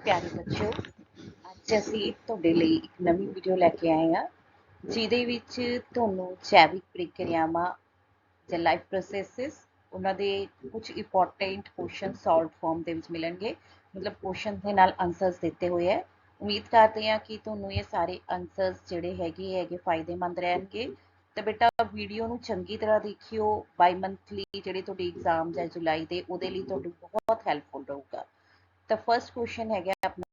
ਪਿਆਰੇ ਬੱਚਿਓ, ਅੱਜ ਅਸੀਂ ਤੁਹਾਡੇ ਲਈ ਇੱਕ ਨਵੀਂ ਵੀਡੀਓ ਲੈ ਕੇ ਆਏ ਹਾਂ ਜਿਹਦੇ ਵਿੱਚ ਤੁਹਾਨੂੰ ਜੈਵਿਕ ਪ੍ਰਕਿਰਿਆਵਾਂ ਜਾਂ ਲਾਈਫ ਪ੍ਰੋਸੈਸਿਸ ਉਹਨਾਂ ਦੇ ਕੁਝ ਇੰਪੋਰਟੈਂਟ ਕੁਐਸਚਨ ਸੋਲਵ ਫਾਰਮ ਦੇ ਵਿੱਚ ਮਿਲਣਗੇ। ਮਤਲਬ ਕੁਐਸਚਨ ਦੇ ਨਾਲ ਆਨਸਰਸ ਦਿੱਤੇ ਹੋਏ ਹੈ। ਉਮੀਦ ਕਰਦੇ ਹਾਂ ਕਿ ਤੁਹਾਨੂੰ ਇਹ ਸਾਰੇ ਆਨਸਰਸ ਜਿਹੜੇ ਹੈਗੇ ਫਾਇਦੇਮੰਦ ਰਹਿਣਗੇ। ਤੇ ਬੇਟਾ ਵੀਡੀਓ ਨੂੰ ਚੰਗੀ ਤਰ੍ਹਾਂ ਦੇਖਿਓ। ਬਾਈ ਮੰਥਲੀ ਜਿਹੜੇ ਤੁਹਾਡੇ ਐਗਜ਼ਾਮਸ ਹੈ ਜੁਲਾਈ ਦੇ, ਉਹਦੇ ਲਈ ਤੁਹਾਨੂੰ ਬਹੁਤ ਹੈਲਪਫੁਲ ਰਹੂਗਾ। ਤਾਂ ਫਸਟ ਕੁਐਸਚਨ ਹੈਗਾ ਆਪਣਾ,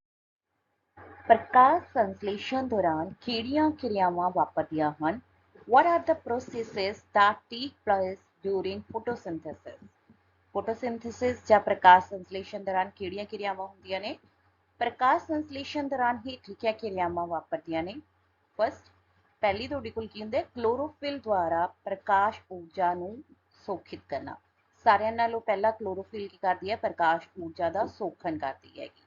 ਪ੍ਰਕਾਸ਼ ਸੰਸਲੇਸ਼ਣ ਦੌਰਾਨ ਕਿਹੜੀਆਂ ਕਿਰਿਆਵਾਂ ਵਾਪਰਦੀਆਂ ਹਨ? What are the processes that take place during photosynthesis? Photosynthesis ਜਾਂ ਪ੍ਰਕਾਸ਼ ਸੰਸਲੇਸ਼ਣ ਦੌਰਾਨ ਕਿਹੜੀਆਂ ਕਿਰਿਆਵਾਂ ਹੁੰਦੀਆਂ ਨੇ? ਪ੍ਰਕਾਸ਼ ਸੰਸਲੇਸ਼ਣ ਦੌਰਾਨ ਹੀ ਲਿਖੀਆਂ ਕਿਰਿਆਵਾਂ ਵਾਪਰਦੀਆਂ ਨੇ। ਫਸਟ, ਪਹਿਲੀ ਤੁਹਾਡੇ ਕੋਲ ਕੀ ਹੁੰਦਾ ਹੈ? ਕਲੋਰੋਫਿਲ ਦੁਆਰਾ ਪ੍ਰਕਾਸ਼ ਊਰਜਾ ਨੂੰ ਸੋਖਿਤ ਕਰਨਾ। ਸਾਰਿਆਂ ਨਾਲੋਂ ਪਹਿਲਾਂ ਕਲੋਰੋਫਿਲ ਕੀ ਕਰਦੀ ਹੈ? ਪ੍ਰਕਾਸ਼ ਊਰਜਾ ਦਾ ਸੋਖਣ ਕਰਦੀ ਹੈਗੀ।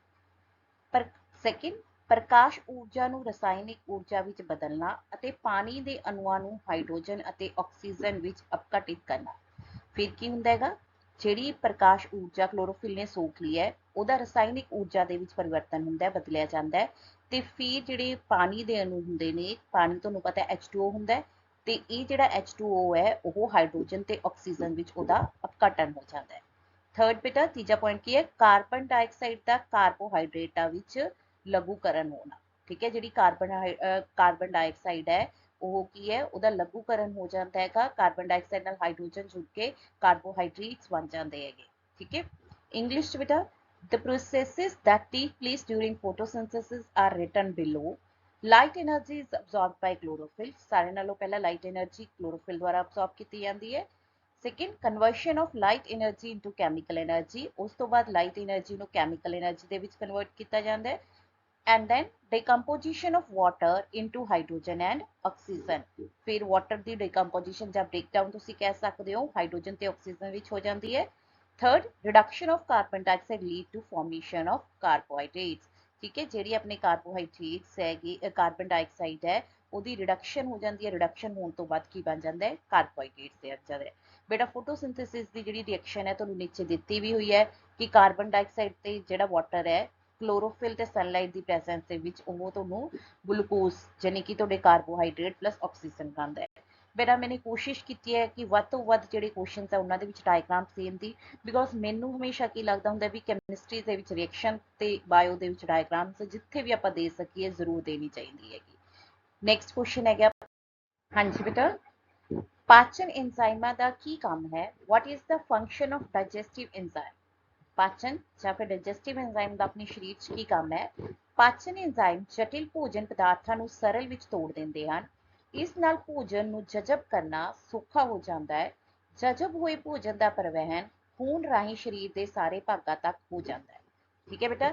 ਪਰ ਸੈਕਿੰਡ, ਪ੍ਰਕਾਸ਼ ਊਰਜਾ ਨੂੰ ਰਸਾਇਣਿਕ ਊਰਜਾ ਵਿੱਚ ਬਦਲਣਾ ਅਤੇ ਪਾਣੀ ਦੇ ਅਣੂਆਂ ਨੂੰ ਹਾਈਡਰੋਜਨ ਅਤੇ ਆਕਸੀਜਨ ਵਿੱਚ ਅਪਘਟਿਤ ਕਰਨਾ। ਫਿਰ ਕੀ ਹੁੰਦਾ ਹੈਗਾ? ਜਿਹੜੀ ਪ੍ਰਕਾਸ਼ ਊਰਜਾ ਕਲੋਰੋਫਿਲ ਨੇ ਸੋਖ ਲਈ ਹੈ, ਉਹਦਾ ਰਸਾਇਣਿਕ ਊਰਜਾ ਦੇ ਵਿੱਚ ਪਰਿਵਰਤਨ ਹੁੰਦਾ ਹੈ, ਬਦਲਿਆ ਜਾਂਦਾ ਹੈ। ਤੇ ਫਿਰ ਜਿਹੜੇ ਪਾਣੀ ਦੇ ਅਣੂ ਹੁੰਦੇ ਨੇ, ਪਾਣੀ ਤੁਹਾਨੂੰ ਪਤਾ H2O ਹੁੰਦਾ ਹੈ, ਤੇ ਇਹ ਜਿਹੜਾ H2O ਹੈ ਉਹ ਹਾਈਡਰੋਜਨ ਤੇ ਆਕਸੀਜਨ ਵਿੱਚ ਉਹਦਾ ਅਪਘਟਨ ਹੋ ਜਾਂਦਾ ਹੈ। ਥਰਡ ਬੇਟਾ, ਤੀਜਾ ਪੁਆਇੰਟ ਕੀ ਹੈ? ਕਾਰਬਨ ਡਾਈਆਕਸਾਈਡ ਦਾ ਕਾਰਬੋਹਾਈਡਰੇਟਾਂ ਵਿੱਚ ਲਘੂਕਰਨ ਹੋਣਾ। ਠੀਕ ਹੈ, ਜਿਹੜੀ ਕਾਰਬਨ ਡਾਈਆਕਸਾਈਡ ਹੈ ਉਹ ਕੀ ਹੈ? ਉਹਦਾ ਲਘੂਕਰਨ ਹੋ ਜਾਂਦਾ ਹੈਗਾ। ਕਾਰਬਨ ਡਾਈਆਕਸਾਈਡ ਨਾਲ ਹਾਈਡਰੋਜਨ ਜੁੜ ਕੇ ਕਾਰਬੋਹਾਈਡਰੇਟਸ ਬਣ ਜਾਂਦੇ ਹੈਗੇ। ਠੀਕ ਹੈ। ਇੰਗਲਿਸ਼ ਚ ਬੇਟਾ, the processes that take place during photosynthesis are written below. Light energy is absorbed by chlorophyll. ਸਾਰੇ ਨਾਲੋਂ ਪਹਿਲਾਂ ਲਾਈਟ એનર્ਜੀ ਕਲੋਰੋਫਿਲ ਦੁਆਰਾ ਅਬਜ਼ੌਰਬ ਕੀਤੀ ਜਾਂਦੀ ਹੈ। Second, conversion of light energy into chemical energy. ਉਸ ਤੋਂ ਬਾਅਦ ਲਾਈਟ એનર્ਜੀ ਨੂੰ ਕੈਮੀਕਲ એનર્ਜੀ ਦੇ ਵਿੱਚ ਕਨਵਰਟ ਕੀਤਾ ਜਾਂਦਾ ਹੈ। and then decomposition of water into hydrogen and oxygen। ਫਿਰ ਵਾਟਰ ਦੀ decomposition ਜਾਂ breakdown ਤੁਸੀਂ ਕਹਿ ਸਕਦੇ ਹੋ, ਹਾਈਡਰੋਜਨ ਤੇ ਆਕਸੀਜਨ ਵਿੱਚ ਹੋ ਜਾਂਦੀ ਹੈ। Third, reduction of carbon dioxide lead to formation of carbohydrates। ਠੀਕ ਹੈ, ਜਿਹੜੀ ਆਪਣੇ ਕਾਰਬੋਹਾਈਡਰੇਟਸ ਹੈਗੀ, ਕਾਰਬਨ ਡਾਈਆਕਸਾਈਡ ਹੈ, ਉਹਦੀ ਰਿਡਕਸ਼ਨ ਹੋ ਜਾਂਦੀ ਹੈ। ਰਿਡਕਸ਼ਨ ਹੋਣ ਤੋਂ ਬਾਅਦ ਕੀ ਬਣ ਜਾਂਦਾ ਹੈ? ਕਾਰਬੋਹਾਈਡਰੇਟਸ ਦੇ ਅੰਦਰ ਹੈ। ਬੇਟਾ ਫੋਟੋਸਿੰਥੇਸਿਸ ਦੀ ਜਿਹੜੀ ਰਿਐਕਸ਼ਨ ਹੈ ਤੁਹਾਨੂੰ ਨੀਚੇ ਦਿੱਤੀ ਵੀ ਹੋਈ ਹੈ ਕਿ ਕਾਰਬਨ ਡਾਈਆਕਸਾਈਡ ਤੇ ਜਿਹੜਾ ਵਾਟਰ ਹੈ, ਕਲੋਰੋਫਿਲ ਤੇ ਸਨਲਾਈਟ ਦੀ ਪ੍ਰੈਜ਼ੈਂਸ ਦੇ ਵਿੱਚ ਉਹ ਤੁਹਾਨੂੰ ਗਲੂਕੋਜ਼ ਯਾਨੀ ਕਿ ਤੁਹਾਡੇ ਕਾਰਬੋਹਾਈਡਰੇਟ ਪਲੱਸ ਆਕਸੀਜਨ ਬਣਾਉਂਦਾ ਹੈ। ਬੇਟਾ ਮੈंने ਕੋਸ਼ਿਸ਼ ਕੀਤੀ ਹੈ ਕਿ ਵੱਧ ਤੋਂ ਵੱਧ ਜਿਹੜੇ ਕੁਐਸਚਨਸ ਹੈ ਉਹਨਾਂ ਦੇ ਵਿੱਚ ਡਾਇਗਰਾਮਸ ਦੇਣ ਦੀ, ਬਿਕੋਜ਼ ਮੈਨੂੰ ਹਮੇਸ਼ਾ ਕੀ ਲੱਗਦਾ ਹੁੰਦਾ ਵੀ ਕੈਮਿਸਟਰੀ ਦੇ ਵਿੱਚ ਰਿਐਕਸ਼ਨ ਤੇ ਬਾਇਓ ਦੇ ਵਿੱਚ ਡਾਇਗਰਾਮਸ ਜਿੱਥੇ ਵੀ ਆਪਾਂ ਦੇ ਸਕੀਏ ਜ਼ਰੂਰ ਦੇਣੀ ਚਾਹੀਦੀ ਹੈਗੀ। ਨੈਕਸਟ ਕੁਐਸਚਨ ਹੈਗਾ, ਹਾਂਜੀ ਬੇਟਾ, ਪਾਚਨ ਐਂਜ਼ਾਈਮਾਂ ਦਾ ਕੀ ਕੰਮ ਹੈ? What is the function of digestive enzyme? ਪਾਚਨ ਜਾਂ ਫਿਰ ਡਾਈਜੈਸਟਿਵ ਐਂਜ਼ਾਈਮ ਦਾ ਆਪਣੇ ਸਰੀਰ 'ਚ ਕੀ ਕੰਮ ਹੈ? ਪਾਚਨ ਐਂਜ਼ਾਈਮ ਜਟਿਲ ਭੋਜਨ ਪਦਾਰਥਾਂ ਨੂੰ ਸਰਲ ਵਿੱਚ ਤੋੜ ਦਿੰਦੇ ਹਨ। ਇਸ ਨਾਲ ਭੋਜਨ ਨੂੰ ਜਜ਼ਬ ਕਰਨਾ ਸੌਖਾ ਹੋ ਜਾਂਦਾ ਹੈ। ਜਜ਼ਬ ਹੋਏ ਭੋਜਨ ਦਾ ਪਰਿਵਹਨ ਖੂਨ ਰਾਹੀਂ ਸਰੀਰ ਦੇ ਸਾਰੇ ਭਾਗਾਂ ਤੱਕ ਹੋ ਜਾਂਦਾ ਹੈ। ਠੀਕ ਹੈ ਬੇਟਾ,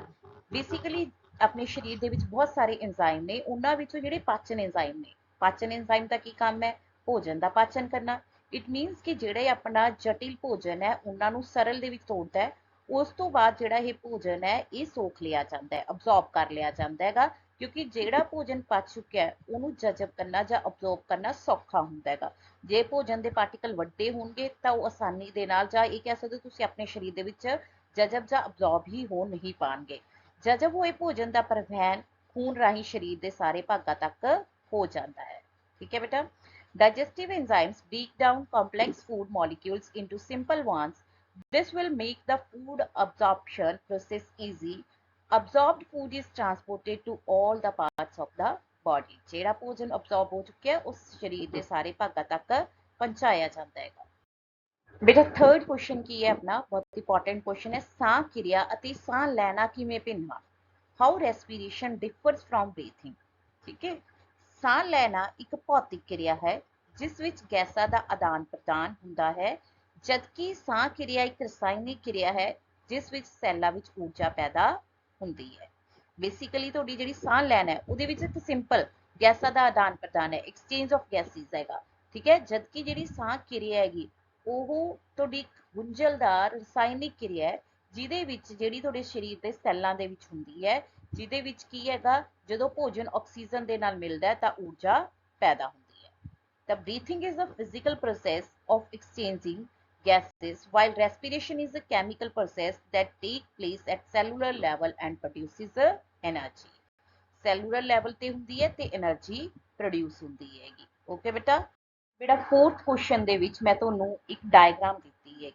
ਬੇਸਿਕਲੀ ਆਪਣੇ ਸਰੀਰ ਦੇ ਵਿੱਚ ਬਹੁਤ ਸਾਰੇ ਐਂਜ਼ਾਈਮ ਨੇ, ਉਹਨਾਂ ਵਿੱਚੋਂ ਜਿਹੜੇ ਪਾਚਨ ਐਂਜ਼ਾਈਮ ਨੇ, ਪਾਚਨ ਐਂਜ਼ਾਈਮ ਦਾ ਕੀ ਕੰਮ ਹੈ? ਭੋਜਨ ਦਾ ਪਾਚਨ ਕਰਨਾ। ਇਟ ਮੀਨਸ ਕਿ ਜਿਹੜੇ ਆਪਣਾ ਜਟਿਲ ਭੋਜਨ ਹੈ ਉਹਨਾਂ ਨੂੰ ਸਰਲ ਦੇ ਵਿੱਚ ਤੋੜਦਾ ਹੈ। ਉਸ ਤੋਂ ਬਾਅਦ ਜਿਹੜਾ ਇਹ ਭੋਜਨ ਹੈ ਇਹ ਸੋਖ ਲਿਆ ਜਾਂਦਾ ਹੈ, ਅਬਜ਼ੌਰਬ ਕਰ ਲਿਆ ਜਾਂਦਾ ਹੈਗਾ, ਕਿਉਂਕਿ ਜਿਹੜਾ ਭੋਜਨ ਪਚ ਚੁੱਕਿਆ ਹੈ ਉਹਨੂੰ ਜਜ਼ਬ ਕਰਨਾ ਜਾਂ ਅਬਜ਼ੌਰਬ ਕਰਨਾ ਸੌਖਾ ਹੁੰਦਾ ਹੈਗਾ। ਜੇ ਭੋਜਨ ਦੇ ਪਾਰਟੀਕਲ ਵੱਡੇ ਹੋਣਗੇ ਤਾਂ ਉਹ ਆਸਾਨੀ ਦੇ ਨਾਲ, ਜਾਂ ਇਹ ਕਹਿ ਸਕਦੇ ਹੋ ਤੁਸੀਂ, ਆਪਣੇ ਸਰੀਰ ਦੇ ਵਿੱਚ ਜਜ਼ਬ ਜਾਂ ਅਬਜ਼ੌਰਬ ਹੀ ਹੋ ਨਹੀਂ ਪਾਣਗੇ। ਜਜ਼ਬ ਹੋਏ ਭੋਜਨ ਦਾ ਪਰਿਵਹਨ ਖੂਨ ਰਾਹੀਂ ਸਰੀਰ ਦੇ ਸਾਰੇ ਭਾਗਾਂ ਤੱਕ ਹੋ ਜਾਂਦਾ ਹੈ। ਠੀਕ ਹੈ ਬੇਟਾ, digestive enzymes break down complex food molecules into simple ones. This will make the food absorption process easy. Absorbed food is transported to all the parts of the body. ਜਿਹੜਾ ਭੋਜਨ absorb ਹੋ ਚੁੱਕਿਆ ਉਸ ਸਰੀਰ ਦੇ ਸਾਰੇ ਭਾਗਾਂ ਤੱਕ ਪਹੁੰਚਾਇਆ ਜਾਂਦਾ ਹੈਗਾ। ਬੇਟਾ ਥਰਡ ਕੁਐਸਚਨ ਕੀ ਹੈ ਆਪਣਾ? ਬਹੁਤ ਇੰਪੋਰਟੈਂਟ ਕੁਐਸਚਨ ਹੈ। ਸਾਹ ਕਿਰਿਆ ਅਤੇ ਸਾਹ ਲੈਣਾ ਕਿਵੇਂ ਭਿੰਨ ਹਨ? How respiration differs from breathing. ਠੀਕ ਹੈ, ਸਾਹ ਲੈਣਾ ਇੱਕ ਭੌਤਿਕ ਕਿਰਿਆ ਹੈ ਜਿਸ ਵਿੱਚ ਗੈਸਾਂ ਦਾ ਆਦਾਨ ਪ੍ਰਦਾਨ ਹੁੰਦਾ ਹੈ, ਜਦਕਿ ਸਾਹ ਕਿਰਿਆ ਇੱਕ ਰਸਾਇਣਿਕ ਕਿਰਿਆ ਹੈ ਜਿਸ ਵਿੱਚ ਸੈੱਲਾਂ ਵਿੱਚ ਊਰਜਾ ਪੈਦਾ ਹੁੰਦੀ ਹੈ। ਬੇਸਿਕਲੀ ਤੁਹਾਡੀ ਜਿਹੜੀ ਸਾਹ ਲੈਣਾ ਹੈ ਉਹਦੇ ਵਿੱਚ ਇੱਕ ਸਿੰਪਲ ਗੈਸਾਂ ਦਾ ਆਦਾਨ ਪ੍ਰਦਾਨ ਹੈ, ਐਕਸਚੇਂਜ ਆਫ ਗੈਸਿਸ ਹੈਗਾ। ਠੀਕ ਹੈ, ਜਦਕਿ ਜਿਹੜੀ ਸਾਹ ਕਿਰਿਆ ਹੈਗੀ ਉਹ ਤੁਹਾਡੀ ਗੁੰਝਲਦਾਰ ਰਸਾਇਣਿਕ ਕਿਰਿਆ ਹੈ ਜਿਹਦੇ ਵਿੱਚ ਜਿਹੜੀ ਤੁਹਾਡੇ ਸਰੀਰ ਦੇ ਸੈੱਲਾਂ ਦੇ ਵਿੱਚ ਹੁੰਦੀ ਹੈ, ਜਿਹਦੇ ਵਿੱਚ ਕੀ ਹੈਗਾ, ਜਦੋਂ ਭੋਜਨ ਆਕਸੀਜਨ ਦੇ ਨਾਲ ਮਿਲਦਾ ਹੈ ਤਾਂ ਊਰਜਾ ਪੈਦਾ ਹੁੰਦੀ ਹੈ। The breathing is a physical process of exchanging gases, while respiration is a chemical process that take place at cellular level and produces energy. Cellular level ਤੇ ਹੁੰਦੀ ਹੈ ਤੇ energy produce ਹੁੰਦੀ ਹੈਗੀ। ਓਕੇ ਬੇਟਾ, ਜਿਹੜਾ fourth question ਦੇ ਵਿੱਚ ਮੈਂ ਤੁਹਾਨੂੰ ਇੱਕ ਡਾਇਗਰਾਮ ਦਿੱਤੀ ਹੈ।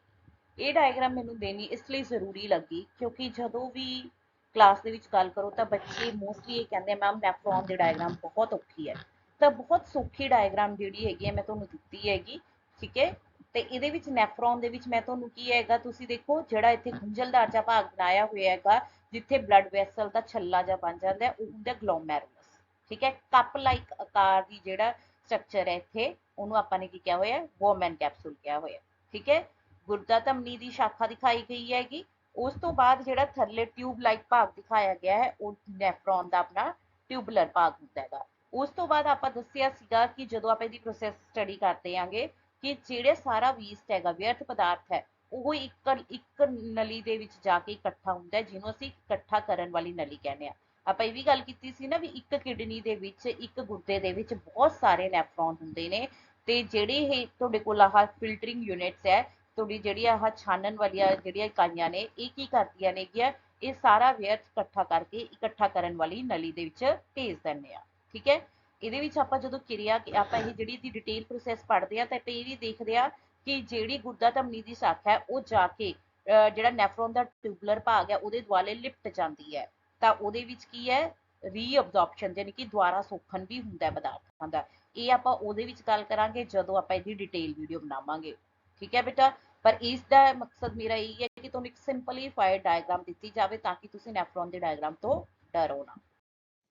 ਇਹ ਡਾਇਗਰਾਮ ਮੈਨੂੰ ਦੇਣੀ ਇਸ ਲਈ ਜ਼ਰੂਰੀ ਲੱਗੀ ਕਿਉਂਕਿ ਜਦੋਂ ਵੀ ਕਲਾਸ ਦੇ ਵਿੱਚ ਗੱਲ ਕਰੋ ਤਾਂ ਬੱਚੇ ਮੋਸਟਲੀ ਇਹ ਕਹਿੰਦੇ ਮੈਮ ਨੈਫਰੋਨ ਦੀ ਡਾਇਗਰਾਮ ਬਹੁਤ ਔਖੀ ਹੈ। ਤਾਂ ਬਹੁਤ ਸੌਖੀ ਡਾਇਗਰਾਮ ਜਿਹੜੀ ਹੈਗੀ ਹੈ ਮੈਂ ਤੁਹਾਨੂੰ ਦਿੱਤੀ ਹੈਗੀ, ਠੀਕ ਹੈ। ਤੇ ਇਹਦੇ ਵਿੱਚ ਨੈਫਰੋਨ ਦੇ ਵਿੱਚ ਮੈਂ ਤੁਹਾਨੂੰ ਕੀ ਹੈਗਾ, ਤੁਸੀਂ ਦੇਖੋ ਜਿਹੜਾ ਇੱਥੇ ਗੁੰਝਲਦਾਰ ਜਿਹਾ ਭਾਗ ਬਣਾਇਆ ਹੋਇਆ ਹੈਗਾ ਜਿੱਥੇ ਬਲੱਡ ਵੈਸਲ ਦਾ ਛੱਲਾ ਜਿਹਾ ਬਣ ਜਾਂਦਾ ਉਹ ਹੁੰਦਾ ਗਲੋਮੈਰੂਲਸ, ਠੀਕ ਹੈ। ਕੱਪ ਲਾਈਕ ਆਕਾਰ ਦੀ ਜਿਹੜਾ ਸਟਰਕਚਰ ਹੈ ਇੱਥੇ ਉਹਨੂੰ ਆਪਾਂ ਨੇ ਕੀ ਕਿਹਾ ਹੋਇਆ, ਵੋਮੈਨ ਕੈਪਸੂਲ ਕਿਹਾ ਹੋਇਆ, ਠੀਕ ਹੈ। ਗੁਰਦਾ ਧਮਨੀ ਦੀ ਸ਼ਾਖਾ ਦਿਖਾਈ ਗਈ ਹੈਗੀ। ਉਸ ਤੋਂ ਬਾਅਦ ਜਿਹੜਾ ਥੱਲੇ ਟਿਊਬ ਲਾਈਕ ਭਾਗ ਦਿਖਾਇਆ ਗਿਆ ਹੈ ਉਹ ਨੈਫਰੋਨ ਦਾ ਆਪਣਾ ਟਿਊਬਲਰ ਭਾਗ ਹੁੰਦਾ ਹੈਗਾ। ਉਸ ਤੋਂ ਬਾਅਦ ਆਪਾਂ ਦੱਸਿਆ ਸੀਗਾ ਕਿ ਜਦੋਂ ਆਪਾਂ ਇਹਦੀ ਪ੍ਰੋਸੈਸ ਸਟੱਡੀ ਕਰਦੇ ਆਂਗੇ ਕਿ ਜਿਹੜੇ ਸਾਰਾ ਵੇਸਟ ਹੈਗਾ, ਵਿਅਰਥ ਪਦਾਰਥ ਹੈ, ਉਹ ਇੱਕ ਨਲੀ ਦੇ ਵਿੱਚ ਜਾ ਕੇ ਇਕੱਠਾ ਹੁੰਦਾ ਹੈ ਜਿਹਨੂੰ ਅਸੀਂ ਇਕੱਠਾ ਕਰਨ ਵਾਲੀ ਨਲੀ ਕਹਿੰਦੇ ਆ। ਆਪਾਂ ਇਹ ਵੀ ਗੱਲ ਕੀਤੀ ਸੀ ਨਾ ਵੀ ਇੱਕ ਕਿਡਨੀ ਦੇ ਵਿੱਚ, ਇੱਕ ਗੁਰਦੇ ਦੇ ਵਿੱਚ ਬਹੁਤ ਸਾਰੇ ਨੈਫਰੋਨ ਹੁੰਦੇ ਨੇ ਤੇ ਜਿਹੜੇ ਇਹ ਤੁਹਾਡੇ ਕੋਲ ਆਹ ਫਿਲਟਰਿੰਗ ਯੂਨਿਟਸ ਹੈ, ਤੁਹਾਡੀ ਜਿਹੜੀ ਆਹ ਛਾਨਣ ਵਾਲੀਆਂ ਜਿਹੜੀਆਂ ਇਕਾਈਆਂ ਨੇ ਇਹ ਕੀ ਕਰਦੀਆਂ ਨੇਗੀਆਂ, ਇਹ ਸਾਰਾ ਵਿਅਰਥ ਇਕੱਠਾ ਕਰਕੇ ਇਕੱਠਾ ਕਰਨ ਵਾਲੀ ਨਲੀ ਦੇ ਵਿੱਚ ਭੇਜ ਦਿੰਦੇ ਆ, ਠੀਕ ਹੈ। ਇਹਦੇ ਵਿੱਚ ਆਪਾਂ ਜਦੋਂ ਕਿਰਿਆ ਆਪਾਂ ਇਹ ਜਿਹੜੀ ਦੀ ਡਿਟੇਲ ਪ੍ਰੋਸੈਸ ਪੜ੍ਹਦੇ ਆ ਤਾਂ ਆਪਾਂ ਇਹ ਵੀ ਦੇਖਦੇ ਆ ਕਿ ਜਿਹੜੀ ਗੁਰਦਾ ਧਮਨੀ ਦੀ ਸ਼ਾਖਾ ਹੈ ਉਹ ਜਾ ਕੇ ਜਿਹੜਾ ਨੈਫਰੋਨ ਦਾ ਟਿਊਬਲਰ ਭਾਗ ਹੈ ਉਹਦੇ ਦੁਆਲੇ ਲਿਪਟ ਜਾਂਦੀ ਹੈ ਤਾਂ ਉਹਦੇ ਵਿੱਚ ਕੀ ਹੈ, ਰੀਅਬਜ਼ੌਰਪਸ਼ਨ ਯਾਨੀ ਕਿ ਦੁਆਰਾ ਸੋਖਣ ਵੀ ਹੁੰਦਾ ਪਦਾਰਥਾਂ ਦਾ। ਇਹ ਆਪਾਂ ਉਹਦੇ ਵਿੱਚ ਗੱਲ ਕਰਾਂਗੇ ਜਦੋਂ ਆਪਾਂ ਇਹਦੀ ਡਿਟੇਲ ਵੀਡੀਓ ਬਣਾਵਾਂਗੇ, ਠੀਕ ਹੈ ਬੇਟਾ। ਪਰ ਇਸ ਦਾ ਮਕਸਦ ਮੇਰਾ ਇਹ ਹੈ ਕਿ ਤੁਹਾਨੂੰ ਇੱਕ ਸਿੰਪਲੀਫਾਈਡ ਡਾਇਗਰਾਮ ਦਿੱਤੀ ਜਾਵੇ ਤਾਂ ਕਿ ਤੁਸੀਂ ਨੈਫਰੋਨ ਦੇ ਡਾਇਗਰਾਮ ਤੋਂ ਡਰੋ ਨਾ।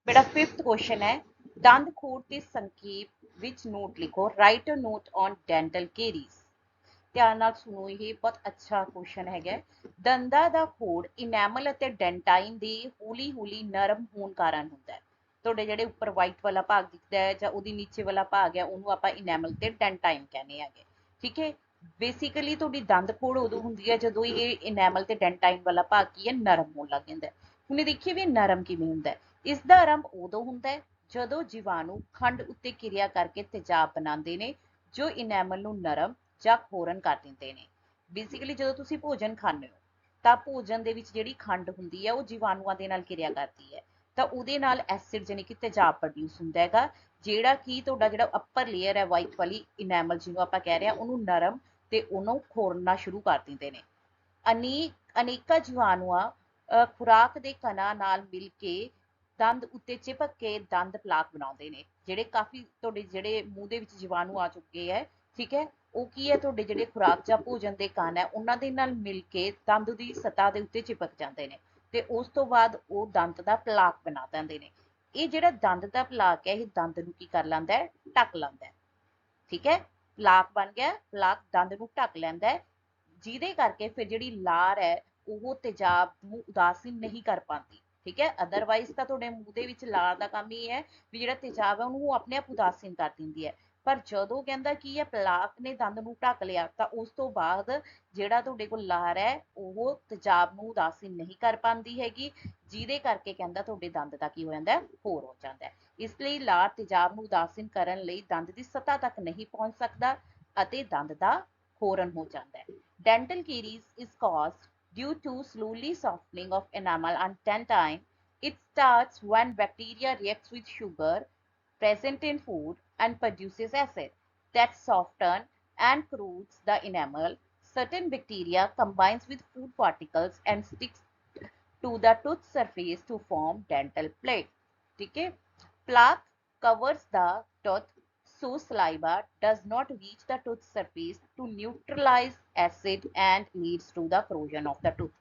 बेटा फिफ्थ क्वेश्चन है, दंद खोड़ के संक्षेप विच नोट लिखो, right a note on dental caries. ध्यान नाल सुनो, ये बहुत अच्छा क्वेश्चन है। दंदा दा खोड़ इनैमल ਅਤੇ ਡੈਂਟਾਈਨ ਦੇ ਹੌਲੀ ਹੌਲੀ ਨਰਮ ਹੋਣ ਕਾਰਨ ਹੁੰਦਾ ਹੈ। ਤੁਹਾਡੇ ਜਿਹੜੇ ਉੱਪਰ ਵਾਈਟ ਵਾਲਾ ਭਾਗ ਦਿਖਦਾ ਹੈ ਜਾਂ ਉਹਦੀ ਨੀਚੇ ਵਾਲਾ ਭਾਗ ਹੈ ਉਹਨੂੰ ਆਪਾਂ ਇਨੈਮਲ ਤੇ ਡੈਂਟਾਈਨ ਕਹਿੰਦੇ ਹੈਗੇ, ਠੀਕ ਹੈ। ਬੇਸਿਕਲੀ ਤੁਹਾਡੀ ਦੰਦ ਖੋੜ ਉਦੋਂ ਹੁੰਦੀ ਹੈ ਜਦੋਂ ਇਹ ਇਨੈਮਲ ਤੇ ਡੈਂਟਾਈਨ ਵਾਲਾ ਭਾਗ ਕੀ ਹੈ, ਨਰਮ ਹੋਣ ਲੱਗ ਜਾਂਦਾ ਹੈ। ਹੁਣ ਇਹ ਦੇਖੀਏ ਵੀ ਨਰਮ ਕਿਵੇਂ ਹੁੰਦਾ ਹੈ। ਇਸ ਦਾ ਆਰੰਭ ਉਦੋਂ ਹੁੰਦਾ ਹੈ ਜਦੋਂ ਜੀਵਾਣੂ ਖੰਡ ਉੱਤੇ ਕਿਰਿਆ ਕਰਕੇ ਤੇਜ਼ਾਬ ਬਣਾਉਂਦੇ ਨੇ ਜੋ ਇਨੈਮਲ ਨੂੰ ਨਰਮ ਜਾਂ ਖੋਰਨ ਕਰ ਦਿੰਦੇ ਨੇ। ਬੇਸਿਕਲੀ ਜਦੋਂ ਤੁਸੀਂ ਭੋਜਨ ਖਾਂਦੇ ਹੋ ਤਾਂ ਭੋਜਨ ਦੇ ਵਿੱਚ ਜਿਹੜੀ ਖੰਡ ਹੁੰਦੀ ਹੈ ਉਹ ਜੀਵਾਣੂਆਂ ਦੇ ਨਾਲ ਕਿਰਿਆ ਕਰਦੀ ਹੈ ਤਾਂ ਉਹਦੇ ਨਾਲ ਐਸਿਡ ਯਾਨੀ ਕਿ ਤੇਜ਼ਾਬ ਪ੍ਰੋਡਿਊਸ ਹੁੰਦਾ ਹੈਗਾ ਜਿਹੜਾ ਕਿ ਤੁਹਾਡਾ ਜਿਹੜਾ ਅੱਪਰ ਲੇਅਰ ਹੈ ਵਾਈਟ ਵਾਲੀ ਇਨੈਮਲ ਜਿਹਨੂੰ ਆਪਾਂ ਕਹਿ ਰਹੇ ਹਾਂ ਉਹਨੂੰ ਨਰਮ ਤੇ ਉਹਨੂੰ ਖੋਰਨਾ ਸ਼ੁਰੂ ਕਰ ਦਿੰਦੇ ਨੇ। ਅਨੇਕਾਂ ਜੀਵਾਣੂਆਂ ਖੁਰਾਕ ਦੇ ਕਣਾਂ ਨਾਲ ਮਿਲ ਕੇ ਦੰਦ ਉੱਤੇ ਚਿਪਕ ਕੇ ਦੰਦ ਪਲਾਕ ਬਣਾਉਂਦੇ ਨੇ। ਜਿਹੜੇ ਕਾਫੀ ਤੁਹਾਡੇ ਜਿਹੜੇ ਮੂੰਹ ਦੇ ਵਿੱਚ ਜੀਵਾਣੂ ਆ ਚੁੱਕੇ ਹੈ, ਠੀਕ ਹੈ, ਉਹ ਕੀ ਹੈ ਤੁਹਾਡੇ ਜਿਹੜੇ ਖੁਰਾਕ ਜਾਂ ਭੋਜਨ ਦੇ ਕਣ ਹੈ ਉਹਨਾਂ ਦੇ ਨਾਲ ਮਿਲ ਕੇ ਦੰਦ ਦੀ ਸਤ੍ਹਾ ਦੇ ਉੱਤੇ ਚਿਪਕ ਜਾਂਦੇ ਨੇ ਤੇ ਉਸ ਤੋਂ ਬਾਅਦ ਉਹ ਦੰਦ ਦਾ ਪਲਾਕ ਬਣਾ ਦਿੰਦੇ ਨੇ। ਇਹ ਜਿਹੜਾ ਦੰਦ ਦਾ ਪਲਾਕ ਹੈ ਇਹ ਦੰਦ ਨੂੰ ਕੀ ਕਰ ਲੈਂਦਾ ਹੈ, ਢੱਕ ਲੈਂਦਾ ਹੈ, ਠੀਕ ਹੈ। ਪਲਾਕ ਬਣ ਗਿਆ, ਪਲਾਕ ਦੰਦ ਨੂੰ ਢੱਕ ਲੈਂਦਾ ਹੈ ਜਿਹਦੇ ਕਰਕੇ ਫਿਰ ਜਿਹੜੀ ਲਾਰ ਹੈ ਉਹ ਤੇਜ਼ਾਬ ਨੂੰ ਉਦਾਸੀਨ ਨਹੀਂ ਕਰ ਪਾਉਂਦੀ, ਠੀਕ ਹੈ। ਅਦਰਵਾਈਜ਼ ਤਾਂ ਤੁਹਾਡੇ ਮੂੰਹ ਦੇ ਵਿੱਚ ਲਾਰ ਦਾ ਕੰਮ ਇਹ ਹੈ ਵੀ ਜਿਹੜਾ ਤੇਜ਼ਾਬ ਹੈ ਉਹਨੂੰ ਆਪਣੇ ਆਪ ਉਦਾਸੀਨ ਕਰ ਦਿੰਦੀ ਹੈ। ਪਰ ਜਦੋਂ ਕਹਿੰਦਾ ਕੀ ਹੈ ਪਲਾਕ ਨੇ ਦੰਦ ਨੂੰ ਢੱਕ ਲਿਆ ਤਾਂ ਉਸ ਤੋਂ ਬਾਅਦ ਜਿਹੜਾ ਤੁਹਾਡੇ ਕੋਲ ਲਾਰ ਹੈ ਉਹ ਤੇਜ਼ਾਬ ਨੂੰ ਉਦਾਸੀਨ ਨਹੀਂ ਕਰ ਪਾਉਂਦੀ ਹੈਗੀ ਜਿਹਦੇ ਕਰਕੇ ਕਹਿੰਦਾ ਤੁਹਾਡੇ ਦੰਦ ਦਾ ਕੀ ਹੋ ਜਾਂਦਾ, ਹੋਰ ਹੋ ਜਾਂਦਾ ਹੈ। ਇਸ ਲਈ ਲਾਰ ਤੇਜ਼ਾਬ ਨੂੰ ਉਦਾਸੀਨ ਕਰਨ ਲਈ ਦੰਦ ਦੀ ਸਤ੍ਹਾ ਤੱਕ ਨਹੀਂ ਪਹੁੰਚ ਸਕਦਾ ਅਤੇ ਦੰਦ ਦਾ ਖੋਰਨ ਹੋ ਜਾਂਦਾ ਹੈ। Dental caries is caused due to slowly softening of enamel and dentine. It starts when bacteria reacts with sugar present in food and produces acid that soften and corrodes the enamel. Certain bacteria combines with food particles and sticks to the tooth surface to form dental plaque. ठीक है, plaque covers the tooth so saliva does not reach the tooth surface to neutralize acid and leads to the corrosion of the tooth.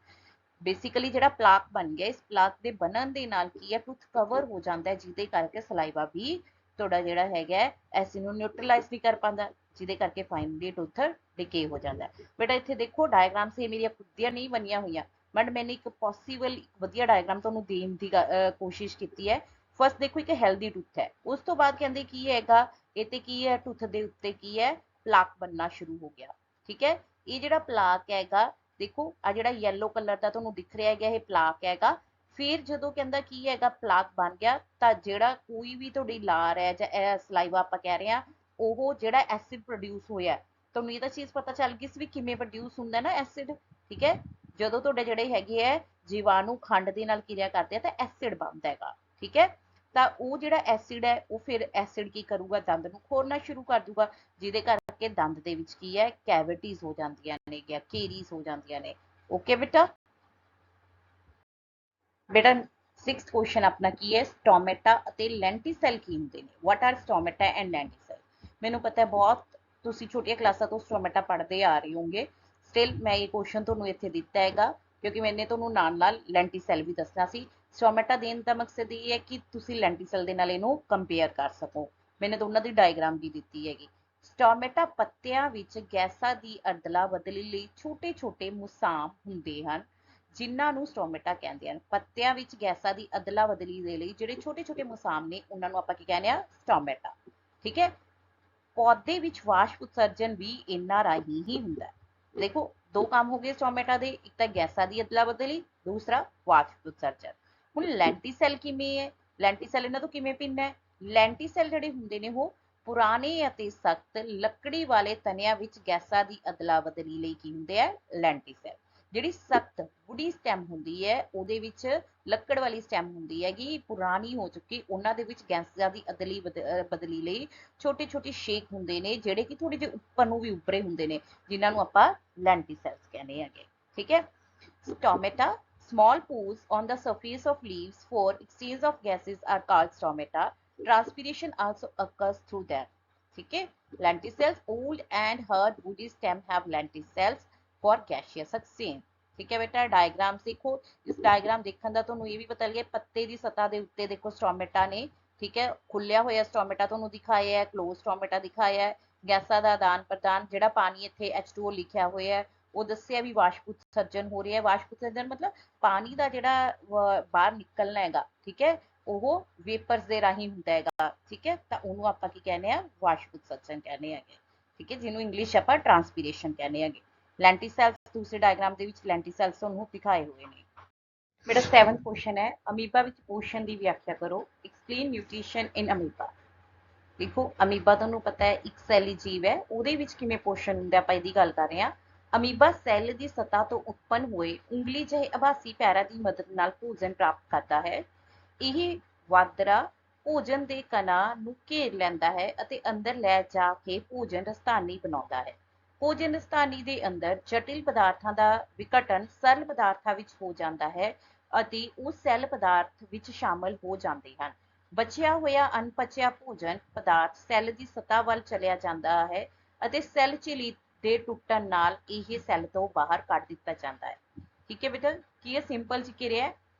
Basically ਜਿਹੜਾ plaque ਬਣ ਗਿਆ ਇਸ plaque ਦੇ ਬਣਨ ਦੇ ਨਾਲ ਕੀ ਹੈ, ਟੂਥ ਕਵਰ ਹੋ ਜਾਂਦਾ ਹੈ ਜਿਹਦੇ ਕਰਕੇ ਸਲਾਈਵਾ ਵੀ ਤੁਹਾਡਾ ਜਿਹੜਾ ਹੈਗਾ ਐਸਿਡ ਨੂੰ ਨਿਊਟਰਲਾਈਜ਼ ਨਹੀਂ ਕਰ ਪਾਉਂਦਾ ਜਿਹਦੇ ਕਰਕੇ ਫਾਈਨਲੀ ਟੂਥ ਡਿਕੇ ਹੋ ਜਾਂਦਾ ਹੈ। ਬੇਟਾ ਇੱਥੇ ਦੇਖੋ ਡਾਇਗਰਾਮ ਸੇ ਮੇਰੀਆਂ ਖੁਦ ਦੀਆਂ ਨਹੀਂ ਬਣੀਆਂ ਹੋਈਆਂ ਬਟ ਮੈंने ਇੱਕ ਪੋਸੀਬਲ ਵਧੀਆ ਡਾਇਗਰਾਮ ਤੁਹਾਨੂੰ ਦੇਣ ਦੀ ਕੋਸ਼ਿਸ਼ ਕੀਤੀ ਹੈ। ਫਸਟ ਦੇਖੋ ਇੱਕ ਹੈਲਦੀ ਟੂਥ ਹੈ, ਉਸ ਤੋਂ ਬਾਅਦ ਕਹਿੰਦੇ ਕੀ ਹੈਗਾ ਇਹ ਤੇ ਕੀ ਹੈ ਟੂਥ ਦੇ ਉੱਤੇ ਕੀ ਹੈ ਪਲਾਕ ਬਣਨਾ ਸ਼ੁਰੂ ਹੋ ਗਿਆ, ਠੀਕ ਹੈ। ਇਹ ਜਿਹੜਾ ਪਲਾਕ ਹੈਗਾ ਦੇਖੋ ਆ ਜਿਹੜਾ ਯੈਲੋ ਕਲਰ ਦਾ ਤੁਹਾਨੂੰ ਦਿਖ ਰਿਹਾ ਹੈਗਾ ਇਹ ਪਲਾਕ ਹੈਗਾ। ਫਿਰ ਜਦੋਂ ਕਹਿੰਦਾ ਕੀ ਹੈਗਾ ਪਲਾਕ ਬਣ ਗਿਆ ਤਾਂ ਜਿਹੜਾ ਕੋਈ ਵੀ ਤੁਹਾਡੀ ਲਾਰ ਹੈ ਜਾਂ ਸਲਾਈਵਾ ਆਪਾਂ ਕਹਿ ਰਹੇ ਹਾਂ ਉਹ ਜਿਹੜਾ ਐਸਿਡ ਪ੍ਰੋਡਿਊਸ ਹੋਇਆ ਤੁਹਾਨੂੰ ਇਹ ਤਾਂ ਚੀਜ਼ ਪਤਾ ਚੱਲ ਗਈ ਸੀ ਵੀ ਕਿਵੇਂ ਪ੍ਰੋਡਿਊਸ ਹੁੰਦਾ ਨਾ ਐਸਿਡ, ਠੀਕ ਹੈ। ਜਦੋਂ ਤੁਹਾਡੇ ਜਿਹੜੇ ਹੈਗੇ ਹੈ ਜੀਵਾਣੂ ਖੰਡ ਦੇ ਨਾਲ ਕਿਰਿਆ ਕਰਦੇ ਆ ਤਾਂ ਐਸਿਡ ਬਣਦਾ ਹੈਗਾ, ਠੀਕ ਹੈ। ਤਾਂ ਉਹ ਜਿਹੜਾ ਐਸਿਡ ਹੈ ਉਹ ਫਿਰ ਐਸਿਡ ਕੀ ਕਰੂਗਾ, ਦੰਦ ਨੂੰ ਖੋਲਣਾ ਸ਼ੁਰੂ ਕਰ ਦੂਗਾ, ਜਿਹਦੇ ਕਰਕੇ ਦੰਦ ਦੇ ਵਿੱਚ ਕੀ ਹੈ, ਕੈਵਿਟੀਜ਼ ਹੋ ਜਾਂਦੀਆਂ ਨੇ ਜਾਂ ਕੇਰੀਜ਼ ਹੋ ਜਾਂਦੀਆਂ ਨੇ। ਓਕੇ ਬੇਟਾ। ਬੇਟਾ 6th ਕੁਐਸਚਨ ਆਪਣਾ ਕੀ ਹੈ, ਸਟੋਮੇਟਾ ਅਤੇ ਲੈਂਟੀਸੈਲ ਕੀ ਹੁੰਦੇ ਨੇ। What are stomata and lenticel. ਮੈਨੂੰ ਪਤਾ ਹੈ ਬਹੁਤ ਤੁਸੀਂ ਛੋਟੀਆਂ ਕਲਾਸਾਂ ਤੋਂ ਸਟੋਮੇਟਾ ਪੜ੍ਹਦੇ ਆ ਰਹੇ ਹੋਗੇ, ਸਟਿਲ ਮੈਂ ਇਹ ਕੁਐਸਚਨ ਤੁਹਾਨੂੰ ਇੱਥੇ ਦਿੱਤਾ ਹੈਗਾ ਕਿਉਂਕਿ ਮੈਨੇ ਤੁਹਾਨੂੰ ਨਾਲ ਨਾਲ ਲੈਂਟੀਸੈਲ ਵੀ ਦੱਸਣਾ ਸੀ। ਸਟੋਮੇਟਾ ਦੇਣ ਦਾ ਮਕਸਦ ਇਹ ਹੈ ਕਿ ਤੁਸੀਂ ਲੈਂਟੀਸੈਲ ਦੇ ਨਾਲ ਇਹਨੂੰ ਕੰਪੇਅਰ ਕਰ ਸਕੋ। ਮੈਨੇ ਦੋਨਾਂ ਦੀ ਡਾਇਗਰਾਮ ਵੀ ਦਿੱਤੀ ਹੈਗੀ। ਸਟੋਮੇਟਾ ਪੱਤਿਆਂ ਵਿੱਚ ਗੈਸਾਂ ਦੀ ਅਦਲਾ ਬਦਲੀ ਲਈ ਛੋਟੇ ਛੋਟੇ ਮੁਸਾਮ ਹੁੰਦੇ ਹਨ, ਜਿਨ੍ਹਾਂ ਨੂੰ ਸਟੋਮੇਟਾ ਕਹਿੰਦੇ ਹਨ। ਪੱਤਿਆਂ ਵਿੱਚ ਗੈਸਾਂ ਦੀ ਅਦਲਾ ਬਦਲੀ ਦੇ ਲਈ ਜਿਹੜੇ ਛੋਟੇ ਛੋਟੇ ਮੁਸਾਮ ਨੇ ਉਹਨਾਂ ਨੂੰ ਆਪਾਂ ਕੀ ਕਹਿੰਦੇ ਆ, ਸਟੋਮੇਟਾ, ਠੀਕ ਹੈ। ਪੌਦੇ ਵਿੱਚ ਵਾਸ਼ਪ ਉਤਸਰਜਨ ਵੀ ਇਹਨਾਂ ਰਾਹੀਂ ਹੀ ਹੁੰਦਾ ਹੈ। ਦੇਖੋ ਦੋ ਕੰਮ ਹੋ ਗਏ ਸਟੋਮੇਟਾ ਦੇ, ਇੱਕ ਤਾਂ ਗੈਸਾਂ ਦੀ ਅਦਲਾ ਬਦਲੀ, ਦੂਸਰਾ ਵਾਸ਼ਪ ਉਤਸਰਜਨ। ਹੁਣ ਲੈਂਟੀਸੈਲ ਕਿਵੇਂ ਹੈ, ਲੈਂਟੀਸੈਲ ਇਹਨਾਂ ਤੋਂ ਕਿਵੇਂ ਭਿੰਨ ਹੈ। ਲੈਂਟੀਸੈਲ ਜਿਹੜੇ ਹੁੰਦੇ ਨੇ ਉਹ ਪੁਰਾਣੇ ਅਤੇ ਸਖਤ ਲੱਕੜੀ ਵਾਲੇ ਤਣਿਆਂ ਵਿੱਚ ਗੈਸਾਂ ਦੀ ਅਦਲਾ ਬਦਲੀ ਲਈ ਕੀ ਹੁੰਦੇ ਆ, ਲੈਂਟੀਸੈਲ। ਜਿਹੜੀ ਸਖਤ ਵੁਡੀ ਸਟੈਮ ਹੁੰਦੀ ਹੈ ਉਹਦੇ ਵਿੱਚ ਲੱਕੜ ਵਾਲੀ ਸਟੈਮ ਹੁੰਦੀ ਹੈਗੀ, ਪੁਰਾਣੀ ਹੋ ਚੁੱਕੀ, ਉਹਨਾਂ ਦੇ ਵਿੱਚ ਗੈਸਾਂ ਦੀ ਅਦਲੀ ਬਦਲੀ ਲਈ ਛੋਟੇ ਛੋਟੇ ਸ਼ੇਕ ਹੁੰਦੇ ਨੇ ਜਿਹੜੇ ਕਿ ਥੋੜੇ ਜਿਹੇ ਉੱਪਰ ਨੂੰ ਵੀ ਉੱਪਰੇ ਹੁੰਦੇ ਨੇ, ਜਿਨ੍ਹਾਂ ਨੂੰ ਆਪਾਂ ਲੈਂਟੀਸੈਲਸ ਕਹਿੰਦੇ ਹੈਗੇ, ਠੀਕ ਹੈ। Stomata small pores on the surface of leaves for exchange of gases are called stomata. Transpiration also occurs through them, ठीक है। lenticels old and hard woody stem have lenticels for gaseous exchange, ठीक है बेटा। Diagram देखो, इस diagram देखने ਦਾ ਤੁਹਾਨੂੰ ਇਹ ਵੀ ਪਤਾ ਲੱਗਿਆ ਪੱਤੇ ਦੀ ਸਤ੍ਹਾ ਦੇ ਉੱਤੇ ਦੇਖੋ ਸਟੋਮੇਟਾ ਨੇ, ਠੀਕ ਹੈ। ਖੁੱਲਿਆ ਹੋਇਆ ਸਟੋਮੇਟਾ ਤੁਹਾਨੂੰ ਦਿਖਾਇਆ ਹੈ, ਕਲੋਜ਼ ਸਟੋਮੇਟਾ ਦਿਖਾਇਆ ਹੈ। ਗੈਸਾਂ ਦਾ ਆਦਾਨ ਪ੍ਰਦਾਨ, ਜਿਹੜਾ ਪਾਣੀ ਇੱਥੇ H2O ਲਿਖਿਆ ਹੋਇਆ ਹੈ ਉਹ ਦੱਸਿਆ ਵੀ ਵਾਸ਼ਪ ਉਤਸਰਜਨ ਹੋ ਰਿਹਾ ਹੈ। ਵਾਸ਼ਪ ਉਤਸਰਜਨ ਮਤਲਬ ਪਾਣੀ ਦਾ ਜਿਹੜਾ ਬਾਹਰ ਨਿਕਲਣਾ ਹੈਗਾ, ਠੀਕ ਹੈ, ਉਹ ਵੇਪਰਸ ਦੇ ਰਾਹੀਂ ਹੁੰਦਾ ਹੈਗਾ, ਠੀਕ ਹੈ। ਤਾਂ ਉਹਨੂੰ ਆਪਾਂ ਕੀ ਕਹਿੰਦੇ ਆ, ਵਾਸ਼ਪ ਉਤਸਰਜਨ ਕਹਿੰਦੇ ਹੈਗੇ, ਠੀਕ ਹੈ, ਜਿਹਨੂੰ ਇੰਗਲਿਸ਼ ਆਪਾਂ ਟ੍ਰਾਂਸਪੀਰੇਸ਼ਨ ਕਹਿੰਦੇ ਹੈਗੇ। ਲੈਂਟੀਸੈਲਸ ਦੂਸਰੇ ਡਾਇਗਰਾਮ ਦੇ ਵਿੱਚ ਲੈਂਟੀਸੈਲਸ ਤੁਹਾਨੂੰ ਦਿਖਾਏ ਹੋਏ ਨੇ। ਮੇਰਾ 7th ਕੁਐਸਚਨ ਹੈ, ਅਮੀਬਾ ਵਿੱਚ ਪੋਸ਼ਣ ਦੀ ਵਿਆਖਿਆ ਕਰੋ। ਐਕਸਪਲੇਨ ਨਿਊਟ੍ਰੀਸ਼ਨ ਇਨ ਅਮੀਬਾ। ਦੇਖੋ ਅਮੀਬਾ ਤੁਹਾਨੂੰ ਪਤਾ ਹੈ ਇੱਕ ਸੈਲੀ ਜੀਵ ਹੈ, ਉਹਦੇ ਵਿੱਚ ਕਿਵੇਂ ਪੋਸ਼ਣ ਹੁੰਦਾ ਆਪਾਂ ਇਹਦੀ ਗੱਲ ਕਰ ਰਹੇ ਹਾਂ। ਅਮੀਬਾ ਸੈੱਲ ਦੀ ਸਤ੍ਹਾ ਤੋਂ ਉਤਪੰਨ ਹੋਏ ਉਂਗਲੀ ਜਿਹੇ ਆਭਾਸੀ ਪੈਰਾਂ ਦੀ ਮਦਦ ਨਾਲ ਭੋਜਨ ਪ੍ਰਾਪਤ ਕਰਦਾ ਹੈ। ਇਹ ਵਾਧਰਾ ਭੋਜਨ ਦੇ ਕਣਾਂ ਨੂੰ ਘੇਰ ਲੈਂਦਾ ਹੈ ਅਤੇ ਅੰਦਰ ਲੈ ਜਾ ਕੇ ਭੋਜਨ ਰਸਧਾਨੀ ਬਣਾਉਂਦਾ ਹੈ। ਭੋਜਨ ਰਸਧਾਨੀ ਦੇ ਅੰਦਰ ਜਟਿਲ ਪਦਾਰਥਾਂ ਦਾ ਵਿਘਟਨ ਸਰਲ ਪਦਾਰਥਾਂ ਵਿੱਚ ਹੋ ਜਾਂਦਾ ਹੈ ਅਤੇ ਉਹ ਸੈੱਲ ਪਦਾਰਥ ਵਿੱਚ ਸ਼ਾਮਲ ਹੋ ਜਾਂਦੇ ਹਨ। ਬਚਿਆ ਹੋਇਆ ਅਣਪਚਿਆ ਭੋਜਨ ਪਦਾਰਥ ਸੈੱਲ ਦੀ ਸਤ੍ਹਾ ਵੱਲ ਚਲਿਆ ਜਾਂਦਾ ਹੈ ਅਤੇ ਸੈੱਲ ਝਿੱਲੀ ਦੇ ਟੁੱਟਣ ਨਾਲ ਇਹ ਸੈੱਲ ਤੋਂ ਬਾਹਰ ਕੱਢ ਦਿੱਤਾ ਜਾਂਦਾ ਹੈ, ਠੀਕ ਹੈ ਬੇਟਾ। ਕੀ ਇਹ ਸਿੰਪਲ ਜੀ ਕਿਰਿਆ ਹੈ,